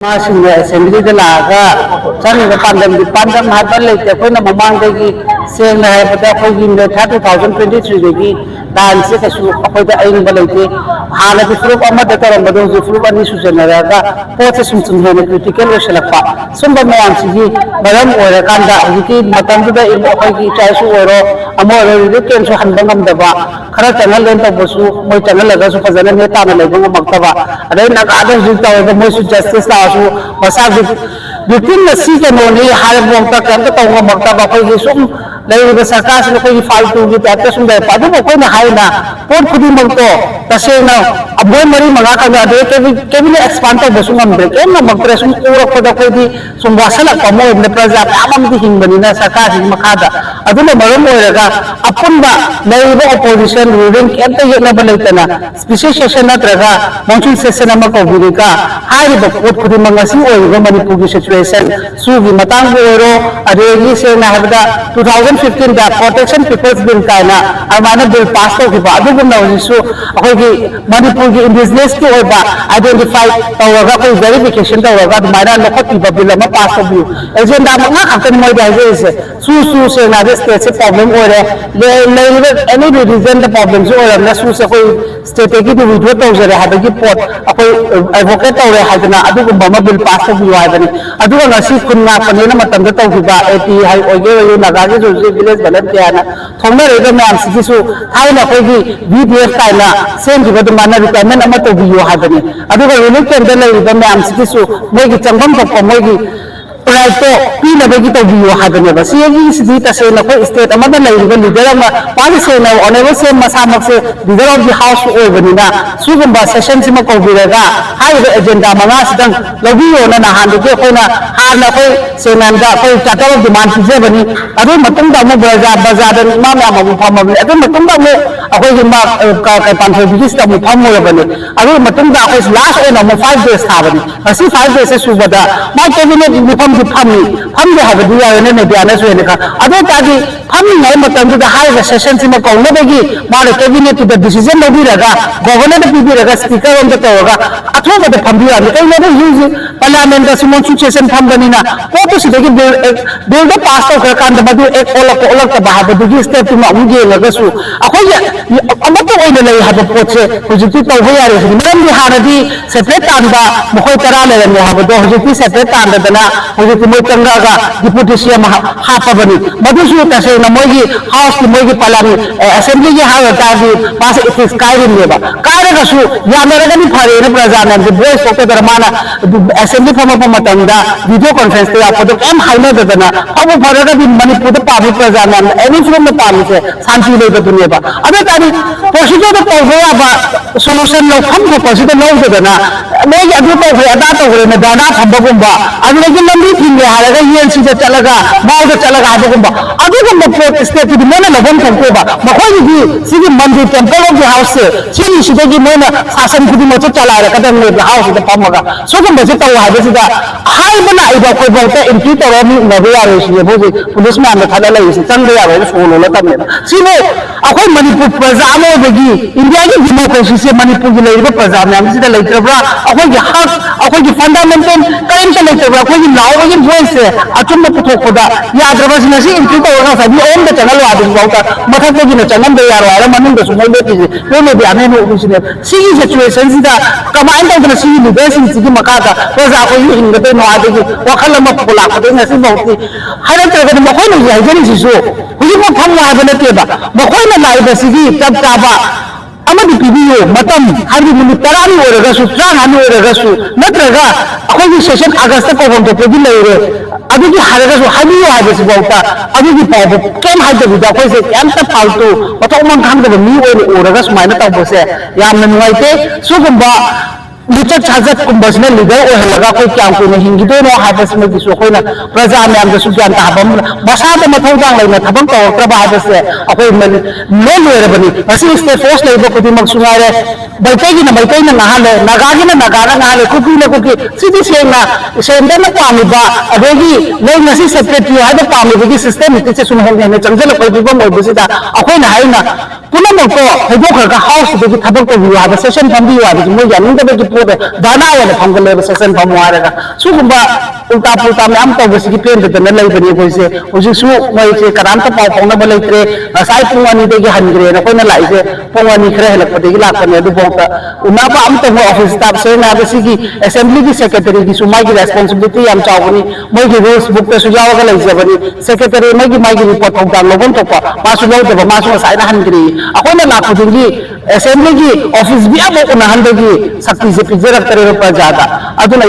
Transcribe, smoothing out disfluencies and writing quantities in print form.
assembly लागा चंग पांडम Hubble लेते अखोना ममांगदगी सेंगना हाबदा अखोगी मेथा 2023 दगी दान से कसु अखोदा अइंग लेते हाल की फ्रूप अमद तरंबदो जो फ्रूप अनि सुजनरागा पोते सुम हेन क्रिटिकल रेशलपा सुंब मयाम सिगी मरम ओरे कांदा हिकी मतंगदा इन अखोगी चाइसु ओरो अमो ओरे केंसु हनबंगम दबा खरा चंगल लेन तबसु मोय चंगल लगासु फजन ने ताना लेबंग मक्तबा अरे नगादा जुता ओबो मोय जस्टिस तासु मसा victim si ke no ni har bong ta kan ta ngom ta ba ko gi sum lai ba sarkar se ko gi faltu gi ta ta sum da pa du ko na hai na pot khudi mong to ta se na aboy mari manga ka da de ke bi expand ta sum am break em na mong tre sum ko ko da ko di sum wasala ka mo ne praja amam di hing bani na sarkar si makha da adu na maram oi ga apun ba lai ba opposition ruling ke ta ye na ba lai ta na special session na traga monsoon session ma ko bi ka hai ba pot khudi manga si oi ga manipur gi situation Swiggy Matang ओरो अरेगी से ना हबदा 2015 दा protection peoples bill काना अमाना bill pass तो की बादु गुम नवजिसु अखोगी मणिपुर की indigenous की ओबा आइडेंटिफाई तवगा कोई वेरिफिकेशन तवगा माना लखती बिल में पास तो बिल एजेंडा मंगा खतन मोय दाजे से सु से ना स्टेट से प्रॉब्लम ओरे ले एनी रीजन द प्रॉब्लम जो ओरे ना सु से कोई स्टेट की विड्रॉ तो जरे हाबगी पोर्ट अखोई एडवोकेट तवरे हादना अदु गुम बिल पास तो bill हादनी अदुगा ngasi kunna panena matam da tawgiba ati hai oge nagage jo village volunteer na thongna rega man sigisu haina kogi VDF kaina sem ji badu mana requirement ama to biyo hadani aduga unit ke andar lai ba man sigisu mogi changbam ko mogi right to pina bagi to biyo hadani ba siegi sidi ta se na ko state ama da lai ba leader ama pali se na honorable se masamak se leader of the house o bani na sugumba session sima ko biraga hai agenda manga sidang lobiyo na na han de ko na हाना कोई सेनांदा कोई charter demand से बनी अदु मतंग दा मो बाजार दा मा मा मो फम बनी अदु मतंग दा मो अखोई gi मा का पांथो बिजिस दा मो फम मो बनी अदु मतंग दा अखोई लास्ट ओना मो 5 days था बनी असी 5 days से सुबदा मा कैबिनेट मो फम दि फम दे हाबदि या ने बियाना सो ने का अदु तागी फम नै मतंग दा हाई सेशन सिमा कौन बेगी मा कैबिनेट दा डिसीजन लबी रगा गवर्नर दा पीबी रगा स्पीकर on दा तोगा अथवा दा फम दिया ने कई ने यूज पार्लियामेंट दा सिमोन सुचेशन फम बनीना पोतो सिदगी बिल दा पास तो कर कांद बदु एक ओलक का बाहा बदुगी स्टेप मा उगे लगसु अखोय अमतो ओइना लई हाब पोचे हुजुती तो हो यारे मरम दि हानदी सेपरेट तांदा मखोय तरा ले ने हाबदो हुजुती सेपरेट तांदना हुजुती मोय तंगागा डिप्टी सीएम हापबनी बदुसु तसे न मोगी हाउस की मोगी पार्लियामेंट असेंबली की हाव तादी पास इथिस कायरिन लेबा कायरगसु यामरगनी फरे ने प्रजाना दि वॉइस ऑफ द रमाना असेंबली फम मतंदा वीडियो कॉन्फ्रेंस ते आपको एम हाइना दना अब फरगा दि मणिपुर द पाबी प्रजाना एनी फ्रॉम द पाबी से शांति ले द दुनिया बा अबे तारी प्रोसीजर द पौवा बा सॉल्यूशन लो फम को प्रोसीजर लो दना ले अदु तो है अदा तो है ने दाना फबगुंबा अदु लेकिन लंबी थिंगे हारगा यूएनसी से चलगा माउ से चलगा फबगुंबा अदु को मत स्टेट दि मेना लबन को बा मखोई दि सिगी मंदिर टेंपल ऑफ द हाउस से सिगी सिदगी मेना शासन खुदी मत चला रे कदम ले हाउस द पमगा सोगम बजे तो हाबे सिदा हाई बना इबा कोई बोलते एंट्री तोरो मी नबे यारे सिए बोजे पुलिस में अंदर थाला लई चंग यारे सोलो ल तने सिने अखोई मणिपुर प्रजा में बगी इंडिया की डेमोक्रेसी से मणिपुर की लई प्रजा में हम सिदा लेत्रबरा अखोई की हक अखोई की फंडामेंटल करेंट लेत्रबरा अखोई की लाओ की वॉइस से अचुम पुथोखदा याद्रबा सिनसी एंट्री तोरो सभी ओम द चैनल वादि बोलता मथक की न चंगम दे यारो आरे मनिंग द सुमल बेति से ने भी आने नो सिने सिगी सिचुएशन सिदा कमांड द सिगी लीडरशिप सिगी मकाता प्रजा को हिंगते नो आदि वखल म पुला खदे नसी बहुती हारे तगद मखोय न याइजनी सिसु हुजि म फम हाबे नतेबा मखोय न लाइब सिगी तब ताबा अमदि पिबियो मतम हारि मिनिट 30 ओरगसु 30 ओरगसु नत्रगा अखोय सेशन अगस्त को बंद तो दि लेरे अदुगी हारगसु हाबियो हाबेसु बहुता अदुगी पाव केम हादे बिदा कोइ से याम त फालतू मतो मन खान दे मी ओरगसु माइना तबसे याम न नुवाइते सुगुंबा लिचक छाजक कुंबसने लीडर ओहलगा कोई क्या कोई नहीं हिंगी दोनो हाबस में दिसो कोइना प्रजा में हम जसु ज्ञान ताबम बसाद मथौ जांग लेना थबम तो त्रबा हाबसे अखोई मन लो लेरे बनी असी स्टेट फोर्स लेबो कुदी मक्सुगारे बैठेगी ना नहाले नगागी ना नगाना नहाले कुकी ना कुकी सीधी सेना सेंटर ना पामिबा अबेगी ले नसी सेक्रेटरी हादे पामिबगी सिस्टम इति से सुनहल ने चंगजल कोई बिबम ओबसिदा अखोई ना हाइना पुनमको हैदोखरगा हाउस दगी थबक तबियो हाबा सेशन फंबियो हाबा मोय यानिंगदबगी पोद दाना वाला फंगले सेशन फमो हारगा सुगुंबा उल्टा पुल्टा मैम तबसी की पेन दना लैबनी कोइसे होजि सु मोय से कराम त पाव फंगना बलैत्रे साइ पुंगानी दगी हनग्रे न कोइना लाइसे पुंगानी खरे हलक पदगी लाखने अदु बोंता उनाबा अम तब ऑफिस स्टाफ से ना बसी की असेंबली की सेक्रेटरी की सुमाई की रिस्पांसिबिलिटी याम चावनी मोय की रूल्स बुक ते सुजावगा लैजबनी सेक्रेटरी मोय की रिपोर्ट थौदा लोगन तोपा मासु लौदबा मासु साइना हनग्रे अखोना लाखुदिंगी असेंबली की ऑफिस भी अब उनहंदगी शक्ति से पिजरक करे प्रजादा अदुना